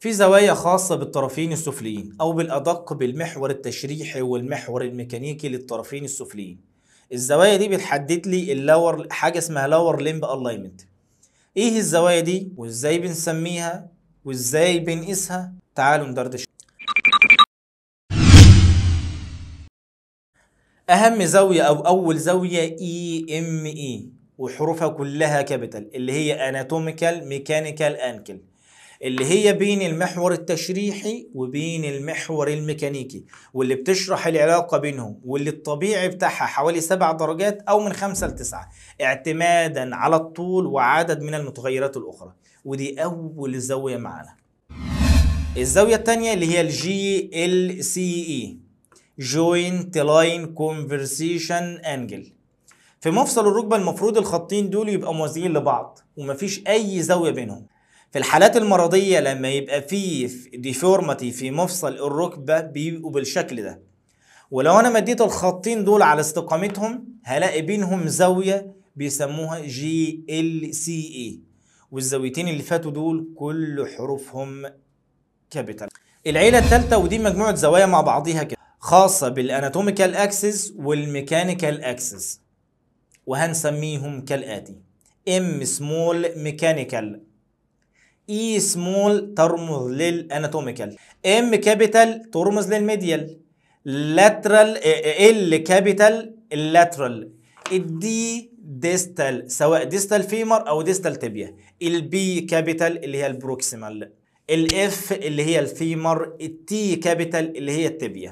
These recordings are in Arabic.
في زوايا خاصة بالطرفين السفليين أو بالأدق بالمحور التشريحي والمحور الميكانيكي للطرفين السفليين. الزوايا دي بتحدد لي اللور، حاجة اسمها لور ليمب الاينمنت. ايه الزوايا دي وازاي بنسميها وازاي بنقيسها؟ تعالوا ندردش. اهم زاوية او اول زاوية اي ام اي وحروفها كلها كابيتال، اللي هي اناتوميكال ميكانيكال انكل، اللي هي بين المحور التشريحي وبين المحور الميكانيكي، واللي بتشرح العلاقة بينهم، واللي الطبيعي بتاعها حوالي 7 درجات أو من 5 ل 9 اعتمادا على الطول وعدد من المتغيرات الأخرى. ودي أول زاوية معانا. الزاوية الثانية اللي هي الجي ال سي اي، جوينت لاين كونفرسيشن انجل. في مفصل الركبة المفروض الخطين دول يبقوا موازيين لبعض ومفيش أي زاوية بينهم. في الحالات المرضية لما يبقى فيه ديفورماتي في مفصل الركبة بيبقوا بالشكل ده، ولو أنا مديت الخطين دول على استقامتهم هلاقي بينهم زاوية بيسموها جي ال سي اي، والزاويتين اللي فاتوا دول كل حروفهم كابيتال. العيلة الثالثة ودي مجموعة زوايا مع بعضيها كده، خاصة بالاناتوميكال اكسس والميكانيكال اكسس، وهنسميهم كالآتي: ام سمول ميكانيكال، اي سمول ترمز للاناتوميكال، ام كابيتال ترمز للميديال، لاترال ال كابيتال اللاترال، الدي ديستال سواء ديستال فيمر او ديستال تibia، البي كابيتال اللي هي البروكسيمال، الاف اللي هي الفيمر، التي كابيتال اللي هي التibia.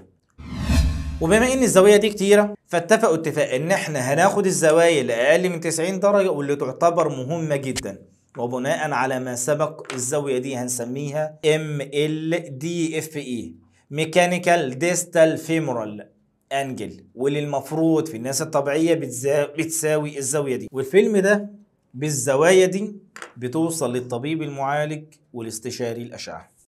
وبما ان الزاويه دي كتيره فاتفقوا اتفاق ان احنا هناخد الزوايا اللي اقل من 90 درجه واللي تعتبر مهمه جدا، وبناء على ما سبق الزاويه دي هنسميها ام ال دي اف اي، ميكانيكال ديستال فيمورال انجل، واللي المفروض في الناس الطبيعيه بتساوي الزاويه دي. والفيلم ده بالزوايا دي بتوصل للطبيب المعالج والاستشاري الاشعه.